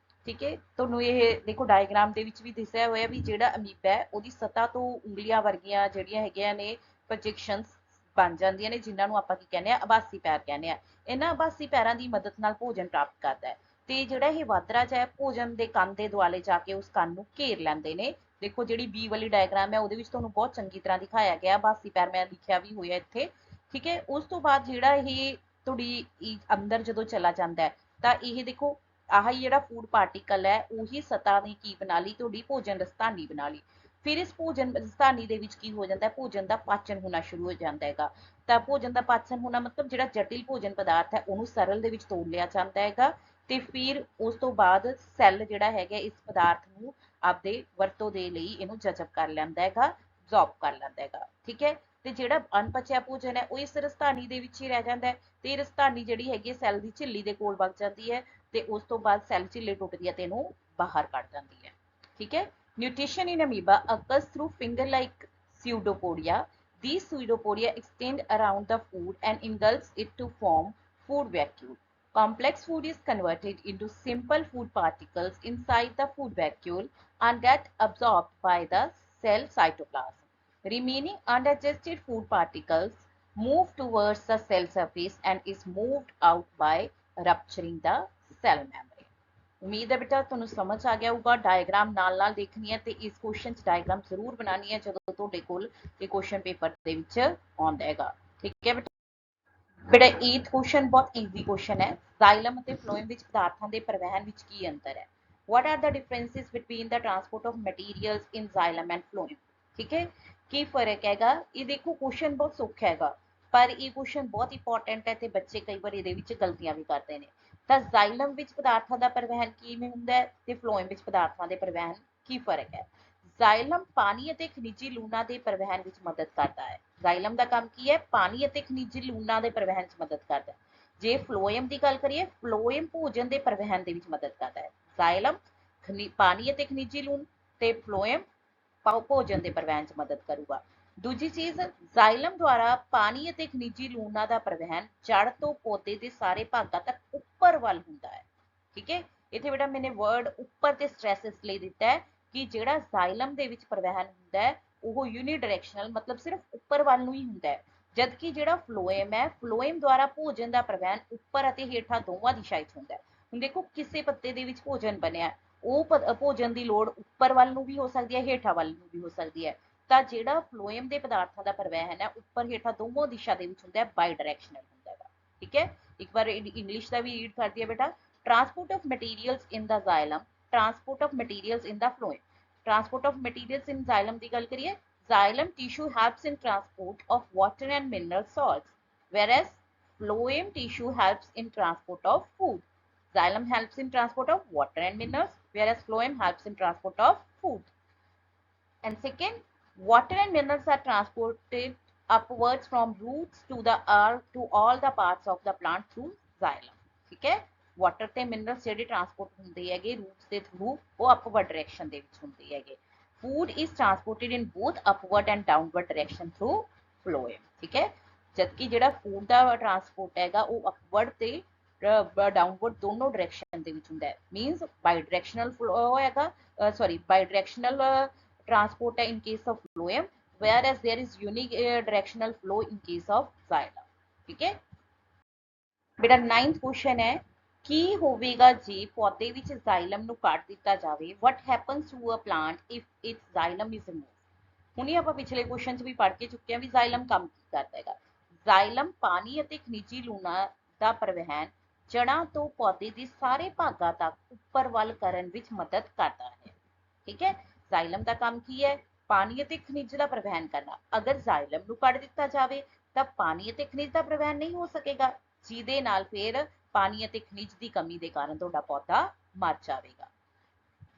ਠੀਕ ਹੈ। ਤੁਹਾਨੂੰ ਇਹ ਦੇਖੋ ਡਾਇਗਰਾਮ ਦੇ ਵਿੱਚ ਵੀ ਦਿਸਿਆ ਹੋਇਆ ਵੀ ਜਿਹੜਾ ਅਮੀਬਾ ਹੈ ਉਹਦੀ ਸਤ੍ਹਾ ਤੋਂ ਉਂਗਲੀਆਂ ਵਰਗੀਆਂ ਜਿਹੜੀਆਂ ਹੈਗੀਆਂ ਨੇ ਪ੍ਰੋਜੈਕਸ਼ਨਸ ਬਣ ਜਾਂਦੀਆਂ ਨੇ, ਜਿਨ੍ਹਾਂ ਨੂੰ ਆਪਾਂ ਕੀ ਕਹਿੰਦੇ ਆ, ਆਭਾਸੀ ਪੈਰ ਕਹਿੰਦੇ ਆ। ਇਹਨਾਂ ਆਭਾਸੀ ਪੈਰਾਂ ਦੀ ਮਦਦ ਨਾਲ ਭੋਜਨ ਪ੍ਰਾਪਤ ਕਰਦਾ ਹੈ ਤੇ ਜਿਹੜਾ ਇਹ ਵਾਧਰਾ ਹੈ ਭੋਜਨ ਦੇ ਕੰਨ ਦੇ ਦੁਆਲੇ ਜਾ ਕੇ ਉਸ ਕੰਨ ਨੂੰ ਘੇਰ ਲੈਂਦੇ ਨੇ। ਦੇਖੋ ਜਿਹੜੀ ਬੀ ਵਾਲੀ ਡਾਇਗਰਾਮ ਹੈ ਉਹਦੇ ਵਿੱਚ ਤੁਹਾਨੂੰ ਬਹੁਤ ਚੰਗੀ ਤਰ੍ਹਾਂ ਦਿਖਾਇਆ ਗਿਆ, ਆਭਾਸੀ ਪੈਰ ਮੈਂ ਲਿਖਿਆ ਵੀ ਹੋਇਆ ਇੱਥੇ, ਠੀਕ ਹੈ। ਉਸ ਤੋਂ ਬਾਅਦ ਜਿਹੜਾ ਇਹ ਤੁਹਾਡੀ ਅੰਦਰ ਜਦੋਂ ਚਲਾ ਜਾਂਦਾ ਹੈ ਤਾਂ ਇਹ ਦੇਖੋ ਆਹ ਜਿਹੜਾ ਫੂਡ ਪਾਰਟੀਕਲ ਹੈ ਉਹੀ ਸਤ੍ਹਾ ਨੇ ਕੀ ਬਣਾ ਲਈ, ਤੁਹਾਡੀ ਭੋਜਨ ਰਸਧਾਨੀ ਬਣਾ ਲਈ। ਫਿਰ ਇਸ ਭੋਜਨ ਰਸਧਾਨੀ ਦੇ ਵਿੱਚ ਕੀ ਹੋ ਜਾਂਦਾ ਹੈ, ਭੋਜਨ ਦਾ ਪਾਚਨ ਹੋਣਾ ਸ਼ੁਰੂ ਹੋ ਜਾਂਦਾ ਹੈਗਾ। ਤਾਂ ਭੋਜਨ ਦਾ ਪਾਚਨ ਹੋਣਾ ਮਤਲਬ ਜਿਹੜਾ ਜਟਿਲ ਭੋਜਨ ਪਦਾਰਥ ਹੈ ਉਹਨੂੰ ਸਰਲ ਦੇ ਵਿੱਚ ਤੋੜ ਲਿਆ ਜਾਂਦਾ ਹੈਗਾ ਤੇ ਫਿਰ ਉਸ ਤੋਂ ਬਾਅਦ ਸੈੱਲ ਜਿਹੜਾ ਹੈਗਾ ਇਸ ਪਦਾਰਥ ਨੂੰ ਆਪਦੇ ਵਰਤੋਂ ਦੇ ਲਈ ਇਹਨੂੰ ਜਜ਼ਬ ਕਰ ਲੈਂਦਾ ਹੈਗਾ, ਅਬਜ਼ੌਰਬ ਕਰ ਲੈਂਦਾ ਹੈਗਾ, ਠੀਕ ਹੈ। ਤੇ ਜਿਹੜਾ ਅਣਪਚਿਆ ਭੋਜਨ ਹੈ ਉਹ ਇਸ ਰਸਧਾਨੀ ਦੇ ਵਿੱਚ ਹੀ ਰਹਿ ਜਾਂਦਾ ਹੈ ਤੇ ਇਹ ਰਸਧਾਨੀ ਜਿਹੜੀ ਹੈਗੀ ਸੈੱਲ ਦੀ ਝਿੱਲੀ ਦੇ ਕੋਲ ਵਗ ਜਾਂਦੀ ਹੈ ਤੇ ਉਸ ਤੋਂ ਬਾਅਦ ਸੈੱਲ ਝਿੱਲੀ ਟੁੱਟਦੀ ਹੈ ਤੇ ਇਹਨੂੰ ਬਾਹਰ ਕੱਢ ਜਾਂਦੀ ਹੈ, ਠੀਕ ਹੈ। Nutrition in amoeba occurs through finger-like pseudopodia. These pseudopodia extend around the food and engulfs it to form food vacuole. Complex food is converted into simple food particles inside the food vacuole and get absorbed by the cell cytoplasm. Remaining undigested food particles move towards the cell surface and is moved out by rupturing the cell membrane. ਉਮੀਦ ਹੈ ਬੇਟਾ ਤੁਹਾਨੂੰ ਸਮਝ ਆ ਗਿਆ ਹੋਊਗਾ। Diagram ਨਾਲ ਨਾਲ ਦੇਖਣੀ ਹੈ ਤੇ ਇਸ ਕੁਐਸਚਨ 'ਚ ਡਾਇਗਰਾਮ ਜ਼ਰੂਰ ਬਣਾਉਣੀ ਹੈ ਜਦੋਂ ਤੁਹਾਡੇ ਕੋਲ ਇਹ ਕੁਐਸਚਨ ਪੇਪਰ ਦੇ ਵਿੱਚ ਆਉਂਦਾ ਹੈਗਾ, ਠੀਕ ਹੈ ਬੇਟਾ। ਬੇਟਾ 8th ਕੁਐਸਚਨ ਬਹੁਤ ਈਜ਼ੀ ਕੁਐਸਚਨ ਹੈ। ਜ਼ਾਈਲਮ ਅਤੇ ਫਲੋਇਮ ਵਿੱਚ ਪਦਾਰਥਾਂ ਦੇ ਪਰਿਵਹਨ ਵਿੱਚ ਕੀ ਅੰਤਰ ਹੈ। What are the differences between the transport of materials in xylem and phloem? ठीक है, ਕੀ ਫਰਕ ਹੈਗਾ। ਇਹ ਦੇਖੋ ਕੁਐਸਚਨ ਬਹੁਤ ਸੌਖਾ ਹੈਗਾ पर ये क्वेश्चन बहुत इंपॉर्टेंट है तो बच्चे कई बार ये गलतियां भी करते हैं। तो जाइलम विच पदार्थों का परिवहन किवें हुंदा है ते फ्लोएम विच पदार्थों के परिवहन की फर्क है। जाइलम पानी और खनिजी लूणा के परिवहन में मदद करता है। जाइलम का काम की है, पानी और खनिजी लूणा के परिवहन में मदद करता है। जे फ्लोएम की गल करिए, फ्लोएम भोजन के परिवहन के मदद करता है। जाइलम पानी और खनिजी लूण ते फ्लोएम भोजन के परिवहन में मदद करूगा। दूजी चीज, जाइलम द्वारा पानी और खनिजी लूणा का परिवहन जड़ तो पौधे के सारे भागों तक उपर वाल होंदा है। ठीक है, इतने बेटा मैंने वर्ड उपर से स्ट्रैस इसलिए दिता है कि जिहड़ा जाइलम दे विच परिवहन होंदा है वो यूनीडायरैक्शनल, मतलब सिर्फ उपर वाल नूं ही होंदा है, जबकि जिहड़ा फ्लोएम है, फ्लोएम द्वारा भोजन का परिवहन उपर अते हेठां दोवां दिशा विच होंदा है। हुण देखो किसी पत्ते दे विच भोजन बनिया, वो भोजन की लोड़ उपर वाल नूं भी हो सकती है, हेठां वाल नूं भी हो सकती है। ਤਾਂ ਜਿਹੜਾ ਫਲੋएम ਦੇ ਪਦਾਰਥਾਂ ਦਾ ਪਰਿਵਹਨ ਹੈ ਉੱਪਰ ਹੇਠਾਂ ਦੋਨੋਂ ਦਿਸ਼ਾ ਦੇ ਵਿੱਚ ਹੁੰਦਾ ਹੈ, ਬਾਈ ਡਾਇਰੈਕਸ਼ਨਲ ਹੁੰਦਾ ਹੈ। ਠੀਕ ਹੈ, ਇੱਕ ਵਾਰ ਇੰਗਲਿਸ਼ ਦਾ ਵੀ ਰੀਡ ਕਰਦੀ ਹੈ ਬੇਟਾ। Transport of materials in the xylem, transport of materials in the phloem। transport of materials in xylem की गल करिए, xylem tissue helps in transport of water and mineral salts, whereas phloem tissue helps in transport of food। xylem helps in transport of water and minerals, whereas phloem helps in transport of food। And second, water and minerals are transported upwards from roots to the earth to all the parts of the plant through xylem। ठीक है, water ते minerals ਜਿਹੜੇ transport ਹੁੰਦੇ ਹੈਗੇ roots ਦੇ through, ਉਹ upward direction ਦੇ ਵਿੱਚ ਹੁੰਦੇ ਹੈਗੇ। Food is transported in both upward and downward direction through phloem. ਠੀਕ ਹੈ, ਜਦਕਿ ਜਿਹੜਾ ਫੂਡ ਦਾ ਟਰਾਂਸਪੋਰਟ ਹੈਗਾ ਉਹ ਅਪਵਰਡ ਤੇ ਡਾਊਨਵਰਡ ਦੋਨੋਂ ਡਾਇਰੈਕਸ਼ਨ ਦੇ ਵਿੱਚ ਹੁੰਦਾ ਹੈ। ਮੀਨਸ ਬਾਈ ਡਾਇਰੈਕਸ਼ਨਲ ਫਲੋ ਹੈਗਾ, sorry bidirectional transport in case of phloem, whereas there is unidirectional flow in case of xylem। ठीक है बेटा, 9th क्वेश्चन है ਕੀ ਹੋਵੇਗਾ ਜੇ ਪੌਦੇ ਵਿੱਚ ਜ਼ਾइलम ਨੂੰ ਕੱਟ ਦਿੱਤਾ ਜਾਵੇ। what happens to a plant if its xylem is removed। ਹੁਣੀ ਆਪਾਂ ਪਿਛਲੇ ਕੁਐਸਚਨ 'ਚ ਵੀ ਪੜ੍ਹ ਕੇ ਚੁੱਕੇ ਹਾਂ ਵੀ ਜ਼ਾइलम ਕੰਮ ਕੀ ਕਰਦਾ ਹੈਗਾ। ਜ਼ਾइलम ਪਾਣੀ ਅਤੇ ਖਣਿਜੀ ਲੂਣਾਂ ਦਾ ਪਰਿਵਹਨ ਜੜਾਂ ਤੋਂ ਪੌਦੇ ਦੇ ਸਾਰੇ ਭਾਗਾਂ ਤੱਕ ਉੱਪਰ ਵੱਲ ਕਰਨ ਵਿੱਚ ਮਦਦ ਕਰਦਾ ਹੈ। ਠੀਕ ਹੈ, ਜ਼ਾइलम ਦਾ ਕੰਮ ਕੀ ਹੈ? ਪਾਣੀ ਅਤੇ ਖਣਿਜ ਦਾ ਪਰਿਵਹਨ ਕਰਨਾ। ਅਗਰ ਜ਼ਾइलम ਨੂੰ ਕੱਢ ਦਿੱਤਾ ਜਾਵੇ ਤਾਂ ਪਾਣੀ ਅਤੇ ਖਣਿਜ ਦਾ ਪਰਿਵਹਨ ਨਹੀਂ ਹੋ ਸਕੇਗਾ, ਜਿਹਦੇ ਨਾਲ ਫਿਰ ਪਾਣੀ ਅਤੇ ਖਣਿਜ ਦੀ ਕਮੀ ਦੇ ਕਾਰਨ ਤੁਹਾਡਾ ਪੌਦਾ ਮਰ ਜਾਵੇਗਾ।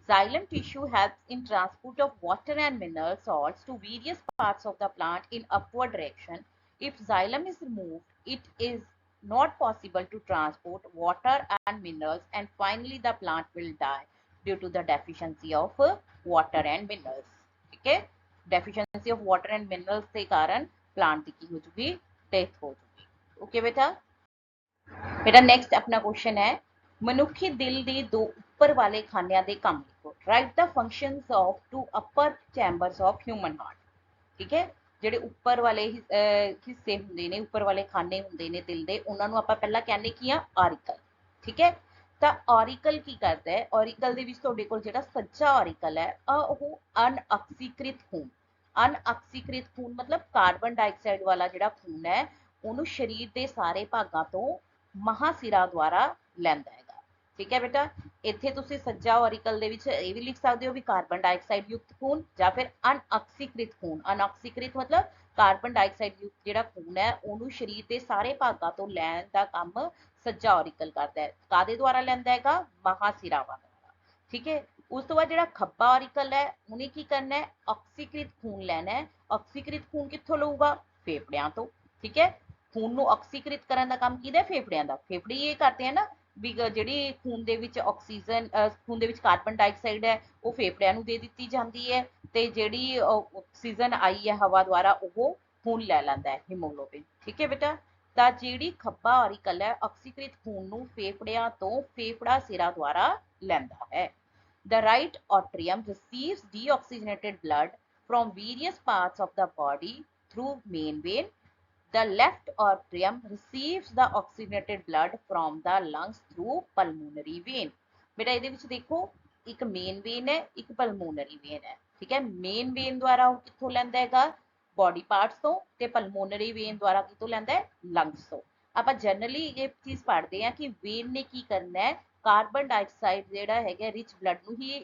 Xylem tissue helps in transport of water and mineral salts to various parts of the plant in upward direction। If xylem is removed, it is not possible to transport water and minerals, and finally the plant will die due to the deficiency of water and minerals। ठीक है, deficiency of water and minerals के कारण plant की हो चुकी death हो चुकी। Okay बेटा, बेटा नेक्स्ट अपना क्वेश्चन है मनुखी दिल के दो उपर वाले खानियां दे काम लिखो। Write the functions of two upper chambers of human heart. ठीक है, ਜਿਹੜੇ ਉੱਪਰ ਵਾਲੇ ਹਿੱਸੇ ਹੁੰਦੇ ਨੇ, ਉੱਪਰ ਵਾਲੇ ਖਾਨੇ ਹੁੰਦੇ ਨੇ ਦਿਲ ਦੇ, ਉਹਨਾਂ ਨੂੰ ਆਪਾਂ ਪਹਿਲਾਂ ਕਹਿੰਦੇ ਕੀ ਆ? ਆਰਿਕਲ। ਠੀਕ ਹੈ, ਤਾਂ ਆਰਿਕਲ ਕੀ ਕਰਦਾ ਹੈ? ਆਰਿਕਲ ਦੇ ਵਿੱਚ ਤੁਹਾਡੇ ਕੋਲ ਜਿਹੜਾ ਸੱਜਾ ਆਰਿਕਲ ਹੈ ਉਹ ਅਨਆਕਸੀਕ੍ਰਿਤ ਖੂਨ, ਅਨਆਕਸੀਕ੍ਰਿਤ ਖੂਨ ਮਤਲਬ ਕਾਰਬਨ ਡਾਈਆਕਸਾਈਡ ਵਾਲਾ ਜਿਹੜਾ ਖੂਨ ਹੈ ਉਹਨੂੰ ਸਰੀਰ ਦੇ ਸਾਰੇ ਭਾਗਾਂ ਤੋਂ ਮਹਾਸਿਰਾ ਦੁਆਰਾ ਲੈਂਦਾ ਹੈਗਾ। ਠੀਕ ਹੈ ਬੇਟਾ, ਇੱਥੇ ਤੁਸੀਂ ਸੱਜਾ ਔਰਿਕਲ ਦੇ ਵਿੱਚ ਇਹ ਵੀ ਲਿਖ ਸਕਦੇ ਹੋ ਵੀ ਕਾਰਬਨ ਡਾਈਆਕਸਾਈਡ ਯੁਕਤ ਖੂਨ ਜਾਂ ਫਿਰ ਅਨਆਕਸੀਕ੍ਰਿਤ ਖੂਨ। ਅਨਆਕਸੀਕ੍ਰਿਤ ਮਤਲਬ ਕਾਰਬਨ ਡਾਈਆਕਸਾਈਡ ਯੁਕਤ ਜਿਹੜਾ ਖੂਨ ਹੈ ਉਹਨੂੰ ਸਰੀਰ ਦੇ ਸਾਰੇ ਭਾਗਾਂ ਤੋਂ ਲੈਣ ਦਾ ਕੰਮ ਸੱਜਾ ਔਰਿਕਲ ਕਰਦਾ ਹੈ। ਕਾਦੇ ਦੁਆਰਾ ਲੈਂਦਾ ਹੈਗਾ? ਮਹਾਸਿਰਾਵਾਂ ਦੁਆਰਾ। ਠੀਕ ਹੈ, ਉਸ ਤੋਂ ਬਾਅਦ ਜਿਹੜਾ ਖੱਬਾ ਔਰਿਕਲ ਹੈ ਉਹਨੇ ਕੀ ਕਰਨਾ ਹੈ? ਆਕਸੀਕ੍ਰਿਤ ਖੂਨ ਲੈਣਾ ਹੈ। ਆਕਸੀਕ੍ਰਿਤ ਖੂਨ ਕਿੱਥੋਂ ਲਊਗਾ? ਫੇਫੜਿਆਂ ਤੋਂ। ਠੀਕ ਹੈ, ਖੂਨ ਨੂੰ ਆਕਸੀਕ੍ਰਿਤ ਕਰਨ ਦਾ ਕੰਮ ਕਿਹਦਾ? ਫੇਫੜਿਆਂ ਦਾ। ਫੇਫੜੇ ਇਹ ਕਰਦੇ ਆ ਨਾ ਵੀ ਜਿਹੜੀ ਖੂਨ ਦੇ ਵਿੱਚ ਆਕਸੀਜਨ, ਖੂਨ ਦੇ ਵਿੱਚ ਕਾਰਬਨ ਡਾਈਆਕਸਾਈਡ ਹੈ ਉਹ ਫੇਫੜਿਆਂ ਨੂੰ ਦੇ ਦਿੱਤੀ ਜਾਂਦੀ ਹੈ ਤੇ ਜਿਹੜੀ ਆਕਸੀਜਨ ਆਈ ਹੈ ਹਵਾ ਦੁਆਰਾ ਉਹ ਖੂਨ ਲੈ ਲੈਂਦਾ ਹੈ, ਹੀਮੋਗਲੋਬਿਨ। ਠੀਕ ਹੈ ਬੇਟਾ, ਤਾਂ ਜਿਹੜੀ ਖੱਬਾ ਔਰਿਕਲ ਹੈ ਆਕਸੀਕ੍ਰਿਤ ਖੂਨ ਨੂੰ ਫੇਫੜਿਆਂ ਤੋਂ ਫੇਫੜਾ ਸਿਰਾ ਦੁਆਰਾ ਲੈਂਦਾ ਹੈ। The right atrium receives deoxygenated blood from various parts of the body through main vein। The left atrium receives the oxygenated blood from the lungs through pulmonary vein। बेटा ਇਹਦੇ ਵਿੱਚ ਦੇਖੋ ਇੱਕ ਮੇਨ ਵੇਨ ਹੈ, ਇੱਕ ਪਲਮੋਨਰੀ ਵੇਨ ਹੈ। ਠੀਕ ਹੈ, ਮੇਨ ਵੇਨ ਦੁਆਰਾ ਉਹ ਕਿੱਥੋਂ ਲੈਂਦਾ ਹੈਗਾ? ਬੋਡੀ ਪਾਰਟਸ ਤੋਂ, ਤੇ ਪਲਮੋਨਰੀ ਵੇਨ ਦੁਆਰਾ ਕਿੱਥੋਂ ਲੈਂਦਾ ਹੈ? ਲੰਗਸ ਤੋਂ। ਆਪਾਂ ਜਨਰਲੀ ਇਹ ਚੀਜ਼ ਪੜ੍ਹਦੇ ਹਾਂ ਕਿ ਵੇਨ ਨੇ ਕੀ ਕਰਨਾ ਹੈ? ਕਾਰਬਨ ਡਾਈਆਕਸਾਈਡ ਜਿਹੜਾ ਹੈਗਾ ਰਿਚ ਬਲੱਡ ਨੂੰ ਹੀ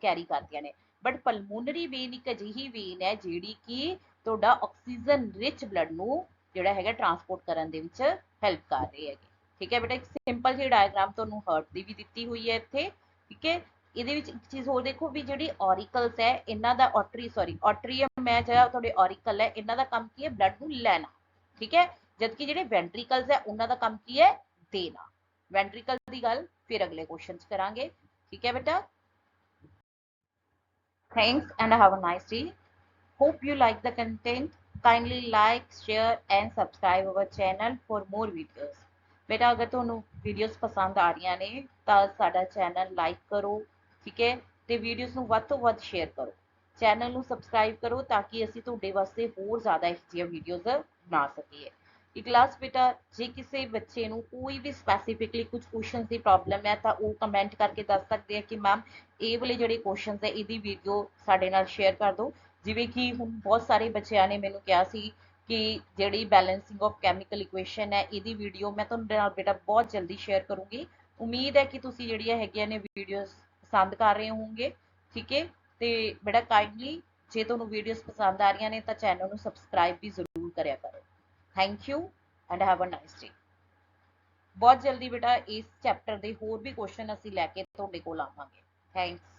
ਕੈਰੀ ਕਰਦੀਆਂ ਨੇ, ਬਟ ਪਲਮੋਨਰੀ ਵੇਨ ਇੱਕ ਅਜਿਹੀ ਵੇਨ ਹੈ ਜਿਹੜੀ ਕਿ ਤੁਹਾਡਾ ਆਕਸੀਜਨ ਰਿਚ ਬਲੱਡ ਨੂੰ ਜਿਹੜਾ ਹੈਗਾ ਟਰਾਂਸਪੋਰਟ ਕਰਨ ਦੇ ਵਿੱਚ ਹੈਲਪ ਕਰ ਰਹੇ ਹੈਗੇ। ਠੀਕ ਹੈ ਬੇਟਾ, ਇੱਕ ਸਿੰਪਲ ਜਿਹੀ ਡਾਇਗਰਾਮ ਤੁਹਾਨੂੰ ਹਰਟ ਦੀ ਵੀ ਦਿੱਤੀ ਹੋਈ ਹੈ ਇੱਥੇ। ਠੀਕ ਹੈ, ਇਹਦੇ ਵਿੱਚ ਇੱਕ ਚੀਜ਼ ਹੋਰ ਦੇਖੋ ਵੀ ਜਿਹੜੀ ਔਰੀਕਲਸ ਹੈ ਇਹਨਾਂ ਦਾ ਆਟਰੀਅਮ ਹੈ ਜਿਹੜਾ ਤੁਹਾਡੇ ਔਰੀਕਲ ਹੈ, ਇਹਨਾਂ ਦਾ ਕੰਮ ਕੀ ਹੈ, ਬਲੱਡ ਨੂੰ ਲੈਣਾ। ਠੀਕ ਹੈ, ਜਦਕਿ ਜਿਹੜੇ ਵੈਂਟਰੀਕਲਸ ਹੈ ਉਹਨਾਂ ਦਾ ਕੰਮ ਕੀ ਹੈ, ਦੇਣਾ। ਵੈਂਟਰੀਕਲ ਦੀ ਗੱਲ ਫਿਰ ਅਗਲੇ ਕੁਐਸਚਨ 'ਚ ਕਰਾਂਗੇ। ਠੀਕ ਹੈ ਬੇਟਾ, thanks and have a nice day. Hope you like the content. Kindly like, share and subscribe our channel for more videos. बेटा अगर ਤੁਹਾਨੂੰ ਵੀਡੀਓਜ਼ ਪਸੰਦ ਆ ਰਹੀਆਂ ਨੇ ਤਾਂ ਸਾਡਾ ਚੈਨਲ ਲਾਈਕ ਕਰੋ। ਠੀਕ ਹੈ, ਤੇ ਵੀਡੀਓਜ਼ ਨੂੰ ਵੱਧ ਤੋਂ ਵੱਧ ਸ਼ੇਅਰ ਕਰੋ, ਚੈਨਲ ਨੂੰ ਸਬਸਕ੍ਰਾਈਬ ਕਰੋ ਤਾਂ ਕਿ ਅਸੀਂ ਤੁਹਾਡੇ ਵਾਸਤੇ ਹੋਰ ਜ਼ਿਆਦਾ ਇਹੋ ਜਿਹੀਆਂ ਵੀਡੀਓਜ਼ ਬਣਾ ਸਕੀਏ। ਇੱਕ ਲਾਸਟ ਬੇਟਾ, ਜੇ ਕਿਸੇ ਬੱਚੇ ਨੂੰ ਕੋਈ ਵੀ ਸਪੈਸੀਫਿਕਲੀ ਕੁਝ ਕੁਐਸਚਨਸ ਦੀ ਪ੍ਰੋਬਲਮ ਹੈ ਤਾਂ ਉਹ ਕਮੈਂਟ ਕਰਕੇ ਦੱਸ ਸਕਦੇ ਆ ਕਿ ਮੈਮ ਇਹ ਵਾਲੇ ਜਿਹੜੇ ਕੁਐਸਚਨਸ ਹੈ ਇਹਦੀ ਵੀਡੀਓ ਸਾਡੇ ਨਾਲ ਸ਼ੇਅਰ ਕਰ ਦਿਓ। ਜਿਵੇਂ ਕਿ ਹੁਣ ਬਹੁਤ ਸਾਰੇ ਬੱਚਿਆਂ ਨੇ ਮੈਨੂੰ ਕਿਹਾ ਸੀ ਕਿ ਜਿਹੜੀ ਬੈਲੈਂਸਿੰਗ ਆਫ ਕੈਮੀਕਲ ਇਕੁਏਸ਼ਨ ਹੈ ਇਹਦੀ ਵੀਡੀਓ ਮੈਂ ਤੁਹਾਡੇ ਨਾਲ ਬੇਟਾ ਬਹੁਤ ਜਲਦੀ ਸ਼ੇਅਰ ਕਰੂੰਗੀ। ਉਮੀਦ ਹੈ ਕਿ ਤੁਸੀਂ ਜਿਹੜੀਆਂ ਹੈਗੀਆਂ ਨੇ ਵੀਡੀਓਜ਼ ਪਸੰਦ ਕਰ ਰਹੇ ਹੋਵੋਗੇ। ਠੀਕ ਹੈ, ਤੇ ਬੇਟਾ ਕਾਈਂਡਲੀ ਜੇ ਤੁਹਾਨੂੰ ਵੀਡੀਓਜ਼ ਪਸੰਦ ਆ ਰਹੀਆਂ ਨੇ ਤਾਂ ਚੈਨਲ ਨੂੰ ਸਬਸਕ੍ਰਾਈਬ ਵੀ ਜ਼ਰੂਰ ਕਰਿਆ ਕਰੋ। Thank you and have a nice day. ਬਹੁਤ ਜਲਦੀ ਬੇਟਾ ਇਸ ਚੈਪਟਰ ਦੇ ਹੋਰ ਵੀ ਕੁਐਸਚਨ ਅਸੀਂ ਲੈ ਕੇ ਤੁਹਾਡੇ ਕੋਲ ਆਵਾਂਗੇ। ਥੈਂਕਸ।